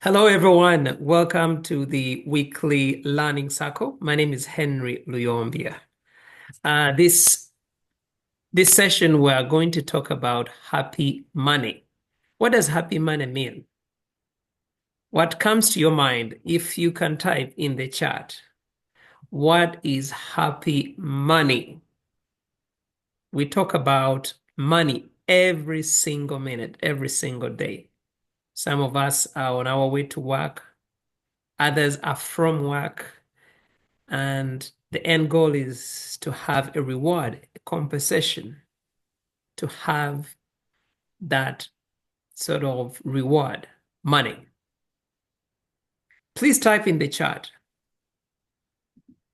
Hello, everyone. Welcome to the weekly learning circle. My name is Henry Luyombya. This session, we are going to talk about happy money. What does happy money mean? What comes to your mind if you can type in the chat? What is happy money? We talk about money every single minute, every single day. Some of us are on our way to work, others are from work. And the end goal is to have a reward, a compensation, to have that sort of reward, money. Please type in the chat.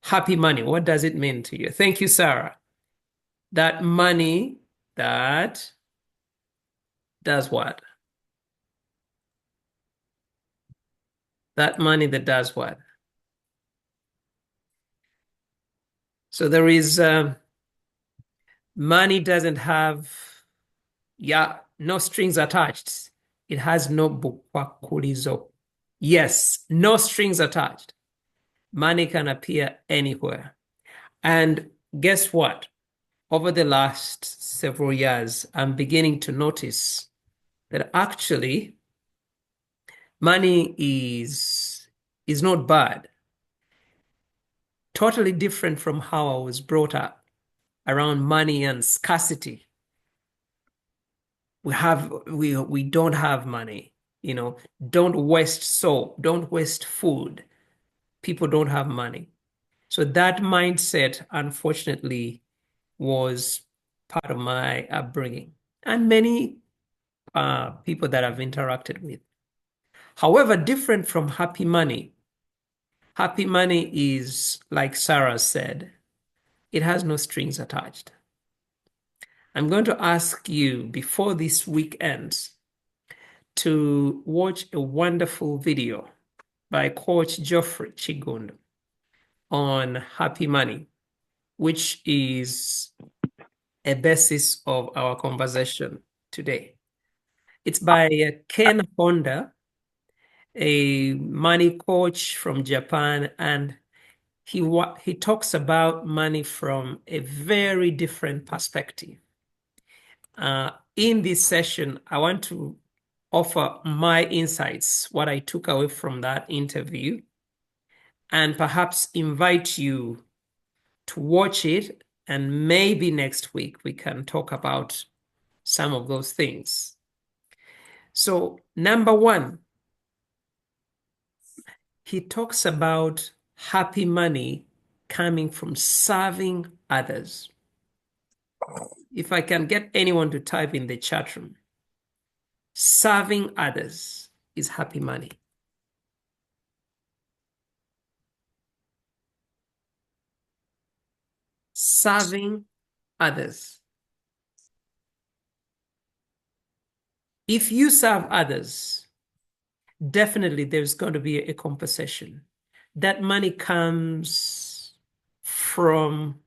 Happy money, what does it mean to you? Thank you, Sarah. That money that does what? That money that does what? So there is money doesn't have, no strings attached. It has no bukwakulizo. Yes, no strings attached. Money can appear anywhere. And guess what? Over the last several years, I'm beginning to notice that actually money is not bad. Totally different from how I was brought up around money and scarcity. We don't have money, don't waste soap, don't waste food. People don't have money. So that mindset, unfortunately, was part of my upbringing and many people that I've interacted with. However, different from happy money is, like Sarah said, it has no strings attached. I'm going to ask you before this week ends to watch a wonderful video by Coach Geoffrey Chigund on happy money, which is a basis of our conversation today. It's by Ken Honda, a money coach from Japan, and he talks about money from a very different perspective. In this session, I want to offer my insights, what I took away from that interview, and perhaps invite you to watch it, and maybe next week we can talk about some of those things. So, number one, he talks about happy money coming from serving others. If I can get anyone to type in the chat room, serving others is happy money. Serving others. If you serve others, definitely there's going to be a compensation. That money comes from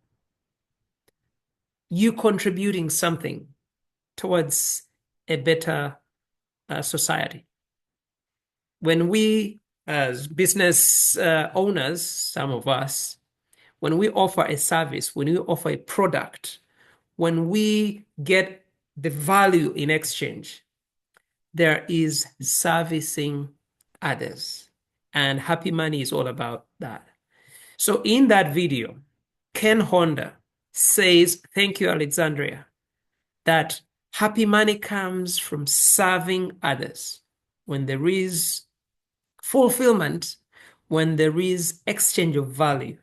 you contributing something towards a better society. When we, as business owners, some of us, when we offer a service, when we offer a product, when we get the value in exchange, there is servicing others. And happy money is all about that. So in that video, Ken Honda says, thank you, Alexandria, that happy money comes from serving others. When there is fulfillment, when there is exchange of value,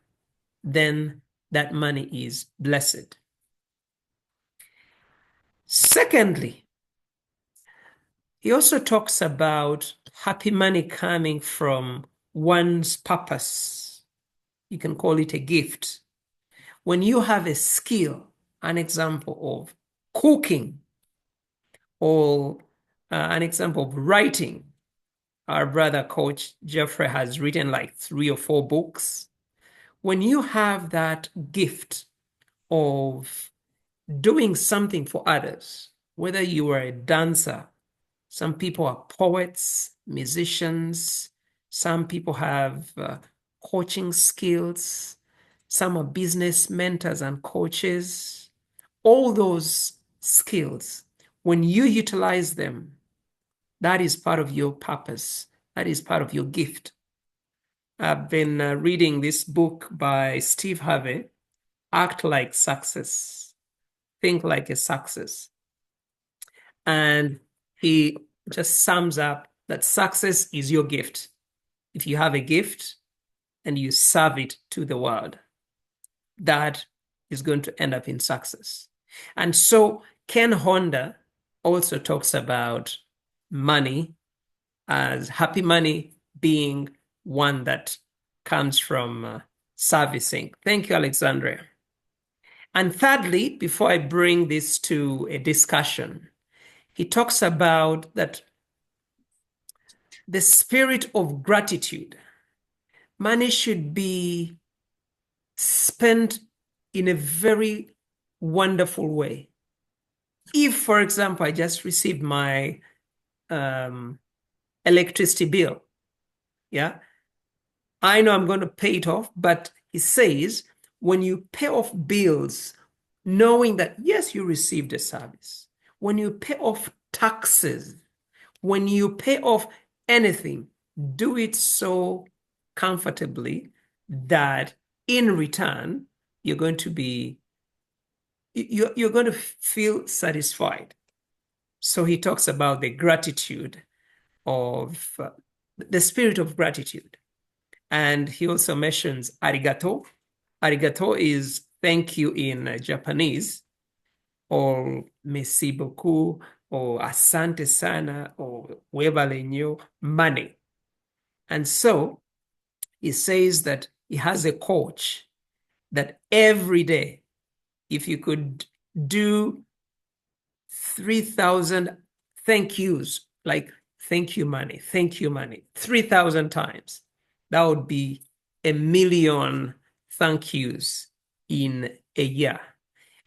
then that money is blessed. Secondly, he also talks about happy money coming from one's purpose. You can call it a gift. When you have a skill, an example of cooking, or an example of writing. Our brother, Coach Jeffrey, has written like 3 or 4 books. When you have that gift of doing something for others, whether you are a dancer, Some people are poets, musicians. Some people have coaching skills. Some are business mentors and coaches. All those skills, when you utilize them, that is part of your purpose. That is part of your gift. I've been reading this book by Steve Harvey, Act Like Success, Think Like a Success. And he just sums up that success is your gift. If you have a gift and you serve it to the world, that is going to end up in success. And so Ken Honda also talks about money as happy money being one that comes from servicing. Thank you, Alexandria. And thirdly, before I bring this to a discussion, he talks about that the spirit of gratitude. Money should be spent in a very wonderful way. If, for example, I just received my um, electricity bill, yeah, I know I'm going to pay it off, but he says when you pay off bills, knowing that, yes, you received a service, when you pay off taxes, when you pay off anything, do it so comfortably that in return, you're going to be you're going to feel satisfied. So he talks about the gratitude of the spirit of gratitude. And he also mentions arigato. Arigato is thank you in Japanese, or merci beaucoup, or asante sana, or webale nyo, money. And so he says that he has a coach that every day, if you could do 3,000 thank yous, like thank you, money, 3,000 times, that would be 1,000,000 thank yous in a year.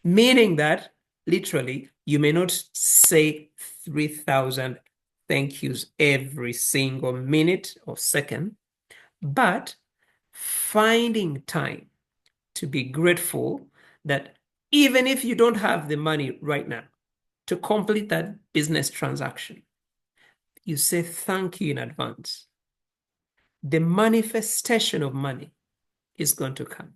Meaning that literally you may not say 3,000 thank yous every single minute or second, but finding time to be grateful that even if you don't have the money right now to complete that business transaction, you say thank you in advance. The manifestation of money is going to come.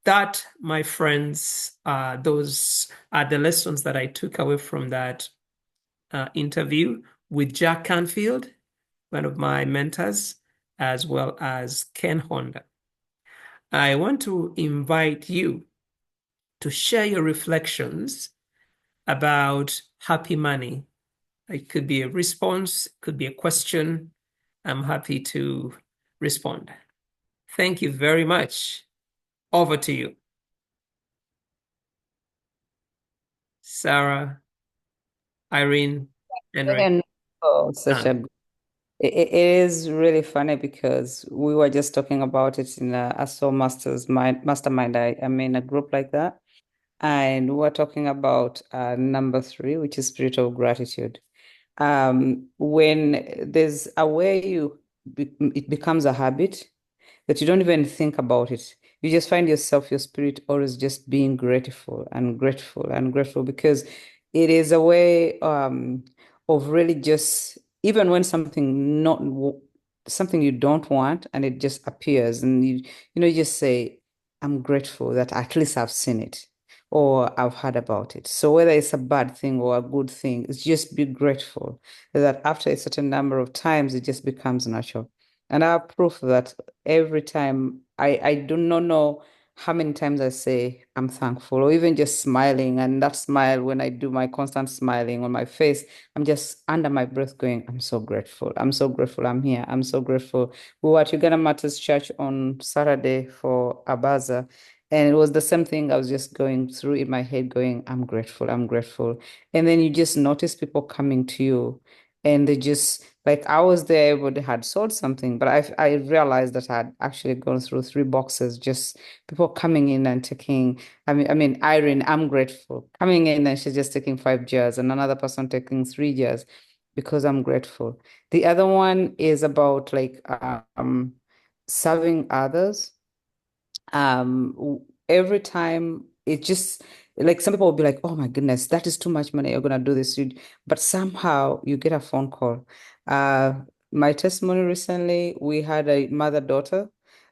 That, my friends, those are the lessons that I took away from that interview with Jack Canfield, one of my mentors, as well as Ken Honda. I want to invite you to share your reflections about happy money. It could be a response, it could be a question. I'm happy to respond. Thank you very much. Over to you. Sarah, Irene, and Ray. And oh, such a it is really funny because we were just talking about it in a Soul Masters mastermind. I mean a group like that, and we're talking about number three, which is spirit of gratitude. When there's a way it becomes a habit that you don't even think about it. You just find yourself, your spirit always just being grateful and grateful and grateful because it is a way of really just, even when something you don't want and it just appears and you just say, I'm grateful that at least I've seen it or I've heard about it. So whether it's a bad thing or a good thing, it's just be grateful that after a certain number of times, it just becomes natural. And I have proof that every time I do not know how many times I say I'm thankful or even just smiling. And that smile, when I do my constant smiling on my face, I'm just under my breath going, I'm so grateful. I'm so grateful I'm here. I'm so grateful. We were at Uganda Matters Church on Saturday for Abaza. And it was the same thing I was just going through in my head, going, I'm grateful, I'm grateful. And then you just notice people coming to you And they just like I was there, everybody had sold something, but I realized that I had actually gone through 3 boxes, just people coming in and taking. I mean, Irene, I'm grateful coming in and she's just taking 5 jars, and another person taking 3 jars because I'm grateful. The other one is about like serving others. Every time it just like some people will be like, oh my goodness, that is too much money, you're gonna do this. But somehow you get a phone call. uh my testimony recently, we had a mother-daughter,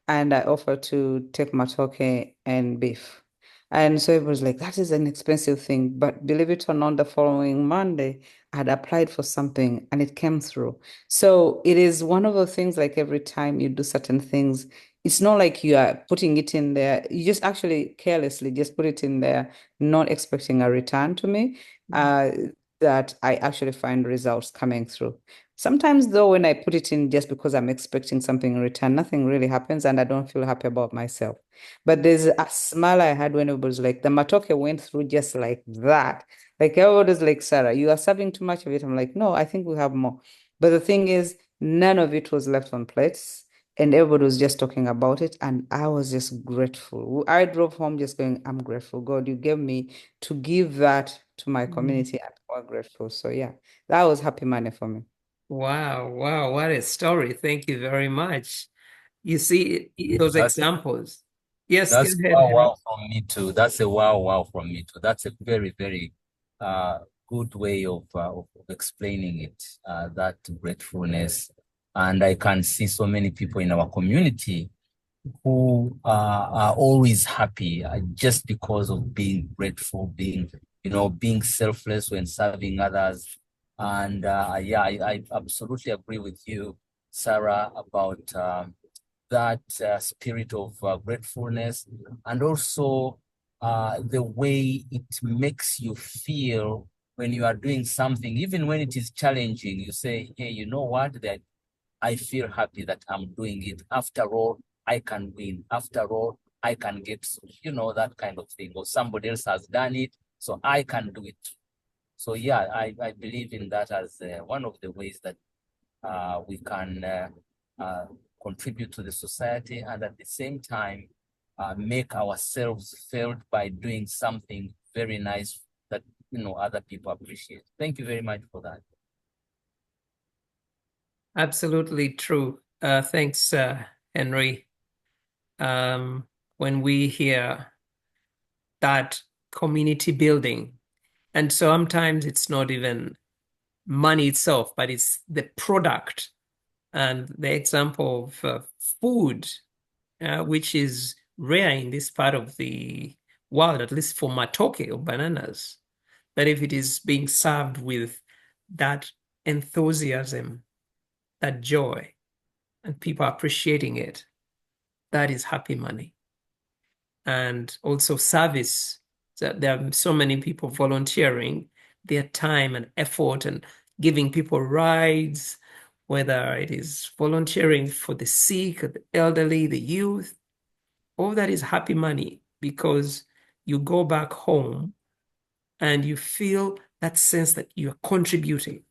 and I offered to take matoke and beef, and so it was like, that is an expensive thing, but believe it or not, the following Monday I had applied for something and it came through. So it is one of the things, like every time you do certain things, it's not like you are putting it in there. You just actually carelessly just put it in there, not expecting a return to me. Uh, that I actually find results coming through. Sometimes, though, when I put it in just because I'm expecting something in return, nothing really happens and I don't feel happy about myself. But there's a smile I had when it was like the matoke went through just like that. Like everybody's like, Sarah, you are serving too much of it. I'm like, no, I think we have more. But the thing is, none of it was left on plates and everybody was just talking about it, and I was just grateful. I drove home just going, I'm grateful, God, you gave me to give that to my Mm. community, and we're grateful. So yeah, that was happy money for me. Wow, wow, what a story. Thank you very much. You see Yeah, those examples. Yes, go that's ahead, wow Henry. wow from me too. That's a wow wow from me too. That's a very very uh good way of explaining it. That gratefulness, and I can see so many people in our community who are always happy just because of being grateful, being being selfless when serving others. And yeah, I absolutely agree with you, Sarah, about that spirit of gratefulness, and also the way it makes you feel when you are doing something, even when it is challenging. You say, hey, you know what? That I feel happy that I'm doing it. After all, I can win. After all, I can get, that kind of thing. Or somebody else has done it, so I can do it. So yeah, I believe in that as one of the ways that we can uh, contribute to the society, and at the same time make ourselves felt by doing something very nice that other people appreciate. Thank you very much for that. Absolutely true. Thanks, Henry. Um, when we hear that community building, and sometimes it's not even money itself, but it's the product and the example of food, which is rare in this part of the world, at least for matoke or bananas. But if it is being served with that enthusiasm, that joy, and people appreciating it, that is happy money. And also service. That there are so many people volunteering their time and effort and giving people rides, whether it is volunteering for the sick, the elderly, the youth. All that is happy money because you go back home and you feel that sense that you are contributing.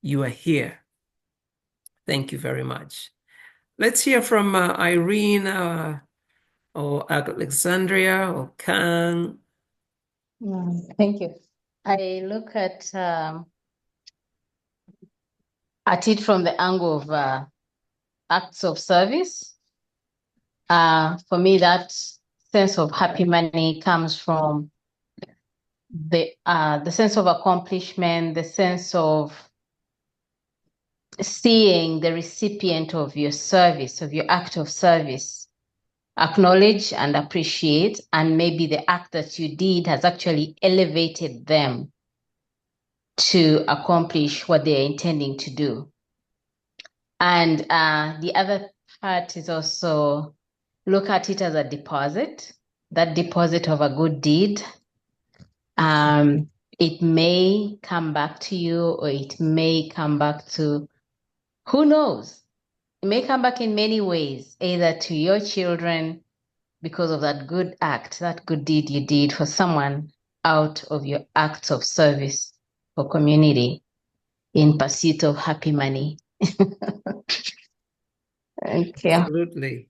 You are here. Thank you very much. Let's hear from Irene or Alexandria or Kang. Thank you. I look at it from the angle of acts of service. For me, that sense of happy money comes from the sense of accomplishment, the sense of seeing the recipient of your service, of your act of service, acknowledge and appreciate, and maybe the act that you did has actually elevated them to accomplish what they're intending to do. And the other part is also look at it as a deposit, that deposit of a good deed. It may come back to you, or it may come back to, who knows? It may come back in many ways, either to your children because of that good act, that good deed you did for someone out of your acts of service for community. in pursuit of happy money. Thank you. Absolutely.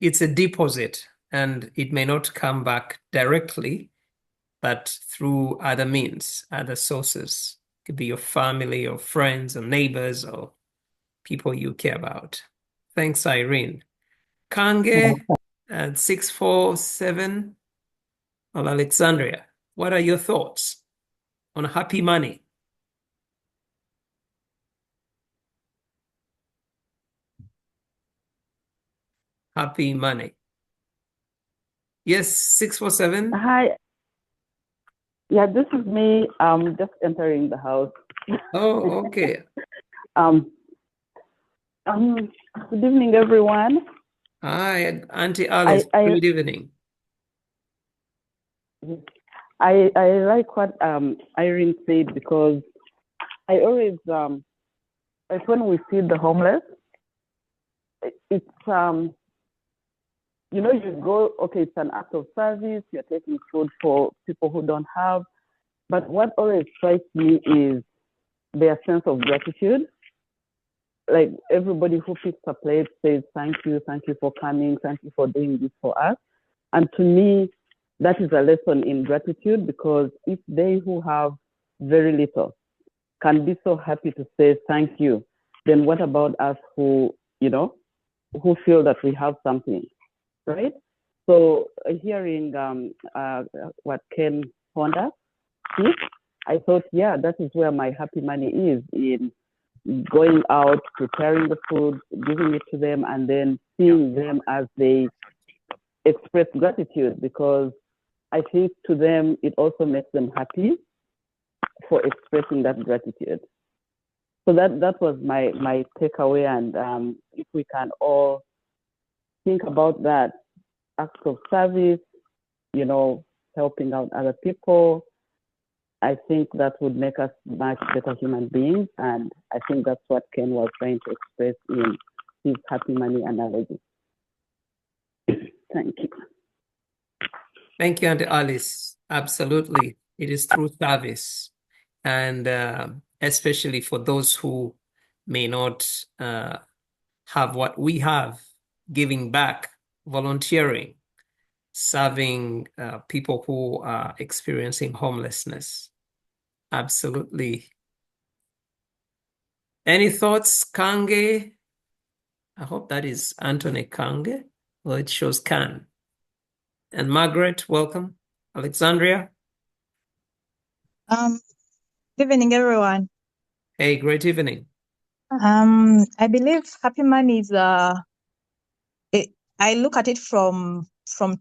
It's a deposit, and it may not come back directly, but through other means, other sources. It could be your family or friends or neighbors or people you care about. Thanks, Irene. Kange at 647 of Alexandria. What are your thoughts on happy money? Happy money. Yes, 647. Hi. Yeah, this is me. Just entering the house. Oh, okay. Um, good evening, everyone. Hi, Auntie Alice. Good evening. I like what Irene said, because I always like when we feed the homeless, it's you go, okay, it's an act of service. You're taking food for people who don't have, but what always strikes me is their sense of gratitude. Like everybody who picks a plate says, thank you for coming, thank you for doing this for us. And to me, that is a lesson in gratitude, because if they who have very little can be so happy to say thank you, then what about us who feel that we have something, right? So hearing what Ken Honda speak, I thought, yeah, that is where my happy money is, in going out, preparing the food, giving it to them, and then seeing them as they express gratitude, because I think to them it also makes them happy for expressing that gratitude. So that was my takeaway, and if we can all think about that act of service, helping out other people, I think that would make us much better human beings. And I think that's what Ken was trying to express in his happy money analogy. Thank you. Thank you, Auntie Alice. Absolutely. It is through service. And especially for those who may not have what we have, giving back, volunteering, serving people who are experiencing homelessness. Absolutely. Any thoughts, Kange? I hope that is Anthony Kange. Well, it shows Kan. And Margaret, welcome. Alexandria. Good evening, everyone. Hey, great evening. I believe happy money is I look at it from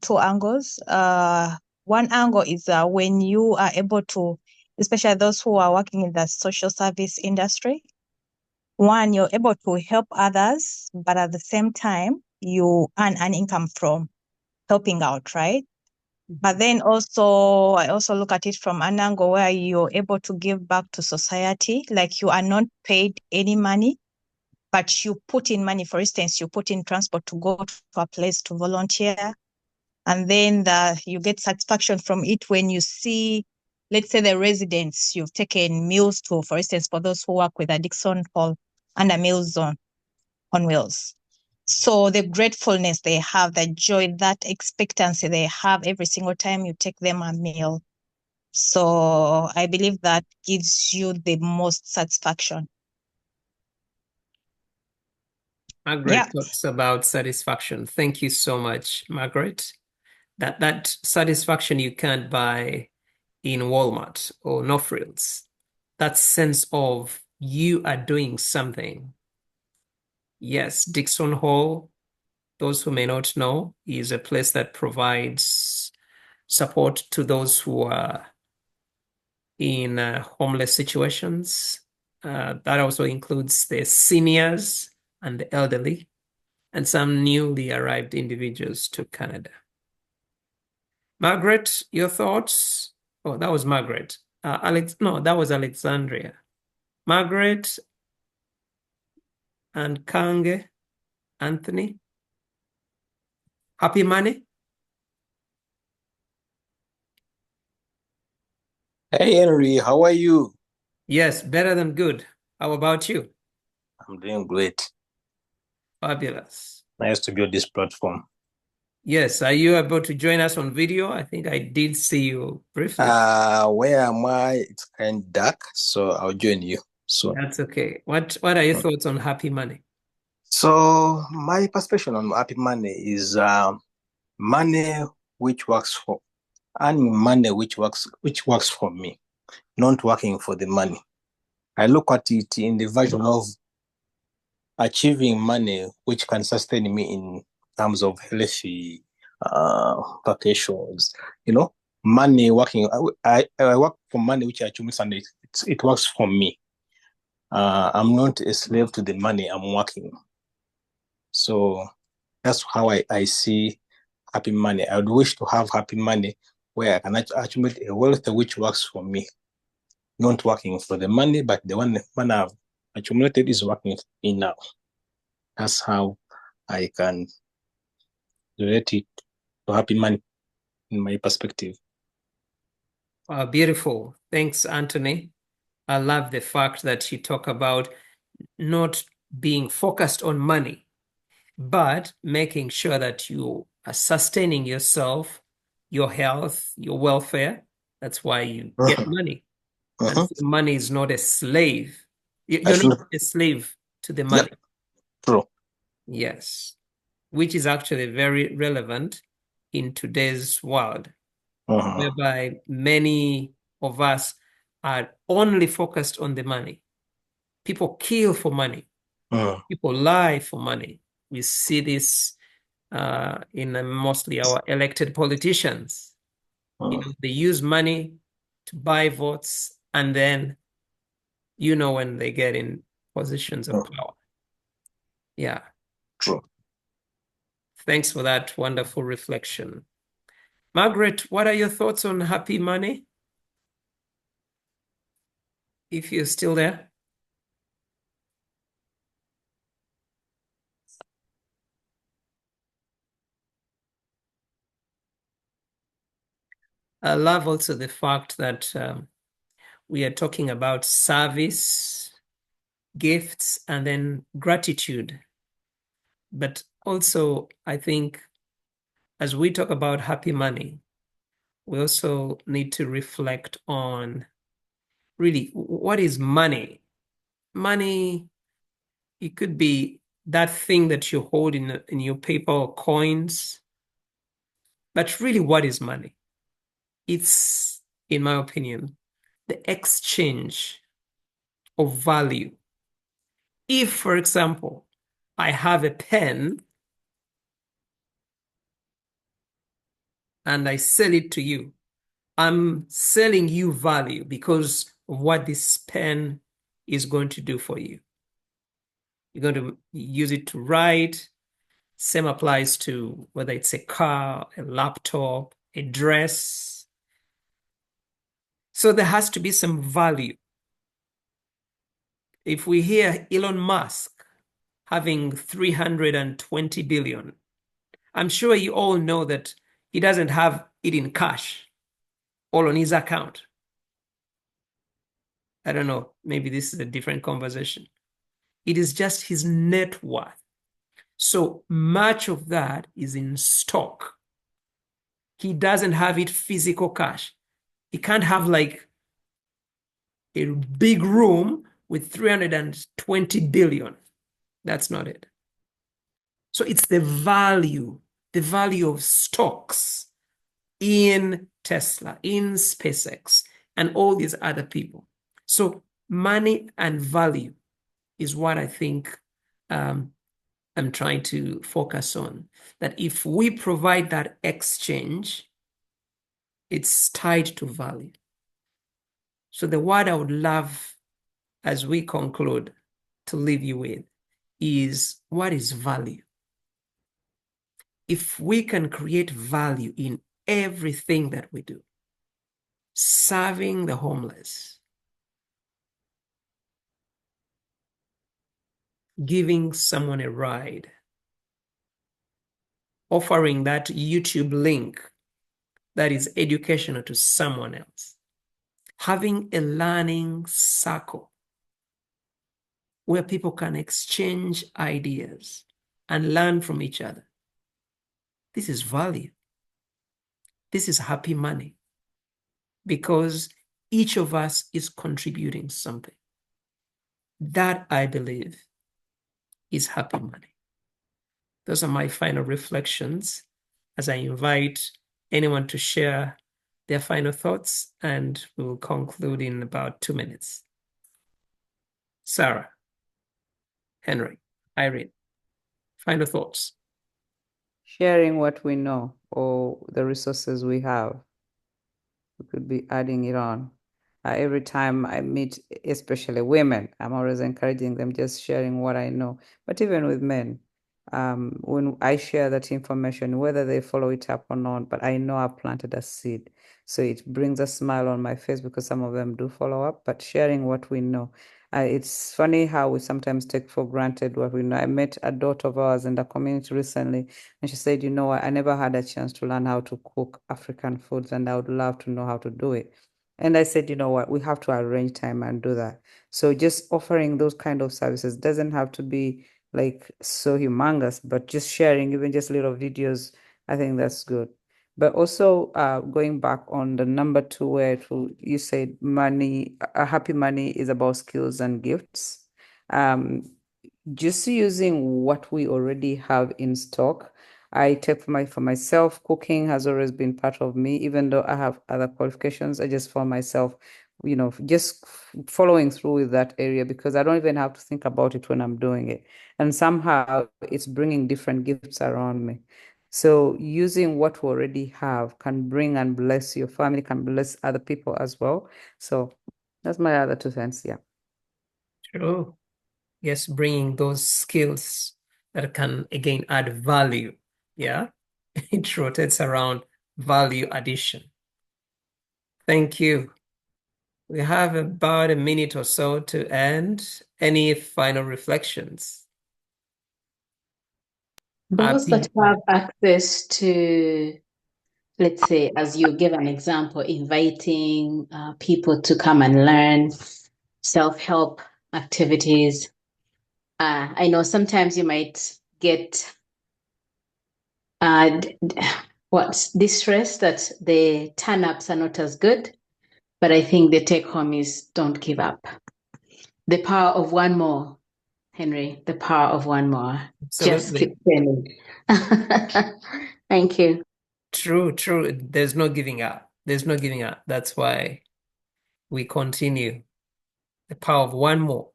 two angles. One angle is when you are able to, especially those who are working in the social service industry. One, you're able to help others, but at the same time, you earn an income from helping out, right? But then also, I also look at it from an angle where you're able to give back to society, like you are not paid any money, but you put in money. For instance, you put in transport to go to a place to volunteer, and then you get satisfaction from it when you see, let's say, the residents you've taken meals to, for instance, for those who work with Addiction Hall and a meal zone on wheels. So the gratefulness they have, the joy, that expectancy they have every single time you take them a meal. So I believe that gives you the most satisfaction. Margaret talks about satisfaction. Thank you so much, Margaret. That satisfaction you can't buy in Walmart or No Frills. That sense of you are doing something. Yes, Dixon Hall, those who may not know, is a place that provides support to those who are in homeless situations. That also includes the seniors and the elderly, and some newly arrived individuals to Canada. Margaret, your thoughts? Oh, that was Margaret. No, that was Alexandria. Margaret and Kange, Anthony. Happy money? Hey Henry, how are you? Yes, better than good. How about you? I'm doing great. Fabulous. Nice to be on this platform. Yes, are you able to join us on video? I think I did see you briefly. Where am I? It's kind of dark, so I'll join you soon. That's okay. What are your thoughts on happy money? So my perspective on happy money is money which works for earning money which works for me, not working for the money. I look at it in the version of achieving money which can sustain me in terms of healthy vacations. Money working. I work for money which I achieve and it works for me. I'm not a slave to the money I'm working. So that's how I see happy money. I would wish to have happy money where I can accumulate a wealth which works for me, not working for the money, but the one I've accumulated is working for me now. That's how I can relate it to happy money in my perspective. Beautiful. Thanks, Anthony. I love the fact that you talk about not being focused on money, but making sure that you are sustaining yourself, your health, your welfare. That's why you get money. And so money is not a slave. You're not a slave to the money. Yep. True. Yes. Which is actually very relevant in today's world, whereby many of us are only focused on the money. People kill for money. People lie for money. We see this in mostly our elected politicians. They use money to buy votes, and then when they get in positions of power. Yeah. True. Thanks for that wonderful reflection. Margaret, what are your thoughts on happy money? If you're still there. I love also the fact that we are talking about service, gifts, and then gratitude. But also, I think as we talk about happy money, we also need to reflect on really what is money? Money, it could be that thing that you hold in your paper or coins. But really, what is money? It's, in my opinion, the exchange of value. If, for example, I have a pen and I sell it to you, I'm selling you value because of what this pen is going to do for you. You're going to use it to write. Same applies to whether it's a car, a laptop, a dress. So there has to be some value. If we hear Elon Musk having 320 billion, I'm sure you all know that he doesn't have it in cash, all on his account. I don't know, maybe this is a different conversation. It is just his net worth. So much of that is in stock. He doesn't have it physical cash. He can't have like a big room with 320 billion. That's not it. So it's the value of stocks in Tesla, in SpaceX, and all these other people. So money and value is what I think I'm trying to focus on. That if we provide that exchange, it's tied to value. So the word I would love, as we conclude, to leave you with is, what is value? If we can create value in everything that we do, serving the homeless, giving someone a ride, offering that YouTube link that is educational to someone else, having a learning circle, where people can exchange ideas and learn from each other. This is value. This is happy money, because each of us is contributing something. That, I believe, is happy money. Those are my final reflections as I invite anyone to share their final thoughts, and we will conclude in about 2 minutes. Sarah, Henry, Irene, final thoughts. Sharing what we know or the resources we have. We could be adding it on. Every time I meet, especially women, I'm always encouraging them, just sharing what I know. But even with men, when I share that information, whether they follow it up or not, but I know I've planted a seed. So it brings a smile on my face because some of them do follow up, but sharing what we know. It's funny how we sometimes take for granted what we know. I met a daughter of ours in the community recently, and she said, you know what, I never had a chance to learn how to cook African foods, and I would love to know how to do it. And I said, you know what, we have to arrange time and do that. So just offering those kind of services doesn't have to be like so humongous, but just sharing, even just little videos, I think that's good. But also going back on the number two, where you said money, happy money is about skills and gifts. Um, just using what we already have in stock. I take for myself, cooking has always been part of me, even though I have other qualifications. I just found myself, just following through with that area because I don't even have to think about it when I'm doing it. And somehow it's bringing different gifts around me. So using what we already have can bring and bless your family, can bless other people as well. So that's my other 2 cents. Yeah. True. Yes, bringing those skills that can again add value. Yeah, it rotates around value addition. Thank you. We have about a minute or so to end. Any final reflections? Those that Happy. have access to, let's say, as you give an example, inviting people to come and learn self-help activities. I know sometimes you might get distressed that the turn-ups are not as good, but I think the take-home is don't give up. The power of one more, Henry, the power of one more. Just Absolutely. keep sending. Thank you. True, true. There's no giving up. There's no giving up. That's why we continue. The power of one more.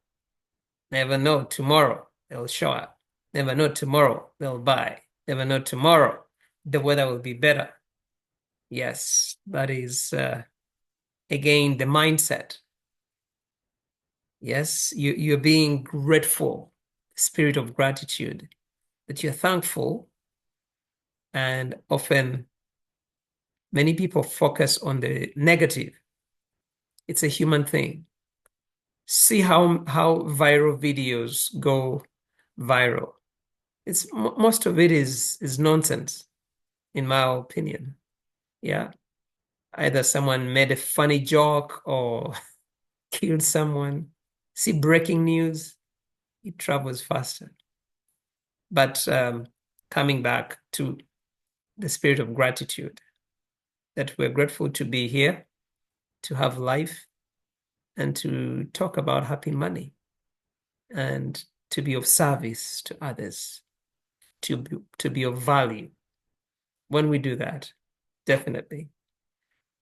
Never know tomorrow they'll show up. Never know tomorrow they'll buy. Never know tomorrow the weather will be better. Yes, that is again the mindset. Yes, you're being grateful, spirit of gratitude, that you're thankful. And often many people focus on the negative. It's a human thing. See how viral videos go viral. It's most of it is nonsense, in my opinion. Yeah. Either someone made a funny joke or killed someone. See breaking news, it travels faster. But coming back to the spirit of gratitude, that we're grateful to be here, to have life, and to talk about happy money, and to be of service to others, to be of value. When we do that, definitely,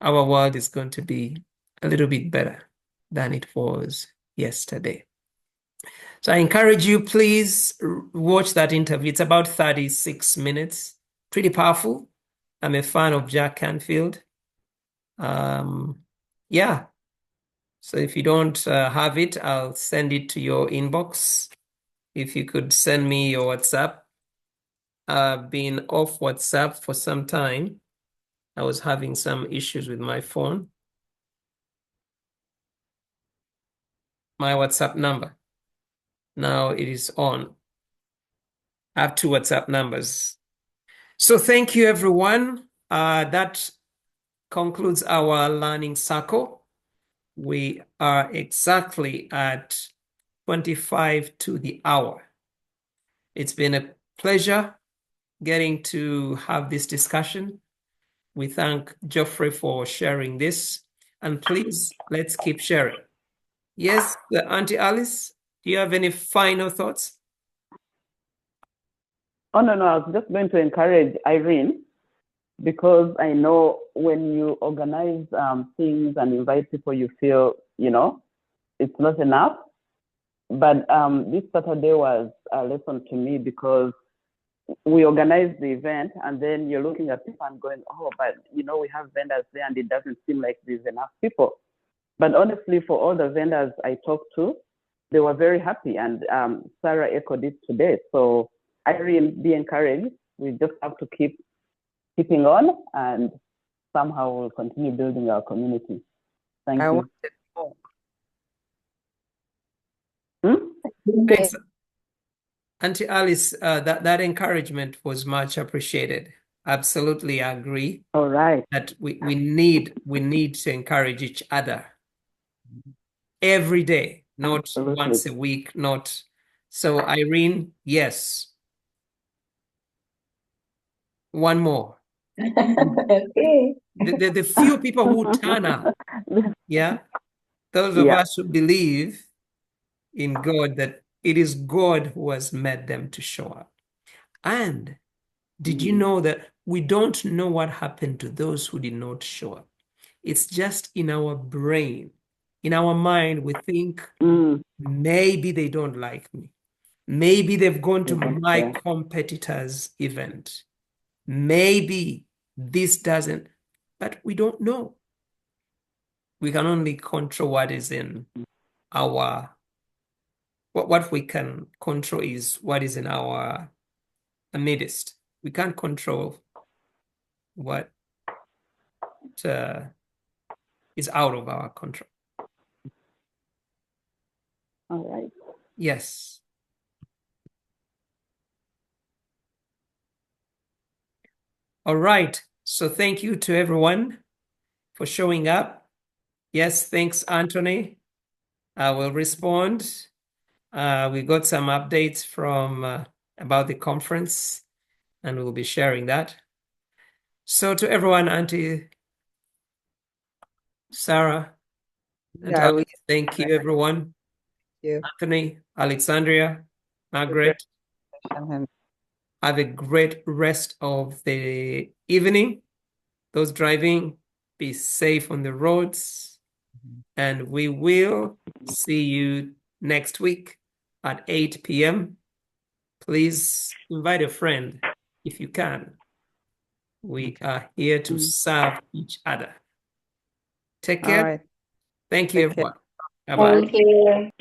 our world is going to be a little bit better than it was yesterday. So I encourage you, please watch that interview. It's about 36 minutes. Pretty powerful. I'm a fan of Jack Canfield. Yeah. So if you don't have it, I'll send it to your inbox. If you could send me your WhatsApp. I've been off WhatsApp for some time. I was having some issues with my phone. My WhatsApp number. Now it is on. I have 2 WhatsApp numbers. So thank you, everyone. That concludes our learning circle. We are exactly at 25 to the hour. It's been a pleasure getting to have this discussion. We thank Geoffrey for sharing this. And please, let's keep sharing. Yes, Auntie Alice, do you have any final thoughts? Oh, no, I was just going to encourage Irene, because I know when you organize things and invite people, you feel, it's not enough. But this Saturday was a lesson to me, because we organized the event and then you're looking at people and going, oh, but we have vendors there and it doesn't seem like there's enough people. But honestly, for all the vendors I talked to, they were very happy, and Sarah echoed it today. So Irene, be encouraged. We just have to keeping on, and somehow we'll continue building our community. Thank I you. wanted more. Thanks, Auntie Alice. That encouragement was much appreciated. Absolutely agree All right. that we need to encourage each other every day, not Absolutely. once a week, not. So Irene, yes. One more. Okay. The few people who turn up, yeah, those of us who believe in God, that it is God who has made them to show up. And did you know that we don't know what happened to those who did not show up? It's just in our brain, in our mind, we think maybe they don't like me. Maybe they've gone to my competitor's event. Maybe this doesn't, but we don't know. We can only control what is in our, what we can control is what is in our midst. We can't control what is out of our control. All right. Yes. All right. So thank you to everyone for showing up. Yes, thanks, Anthony. I will respond. We got some updates from about the conference, and we'll be sharing that. So to everyone, Auntie Sarah, and Yeah, Alex, thank you, everyone. you. Anthony, Alexandria, Margaret, have a great rest of the evening. Those driving, be safe on the roads, and we will see you next week at 8 p.m. Please invite a friend if you can. We are here to serve each other. Take care. All right. Thank you, Take care. everyone. Bye-bye. Thank you.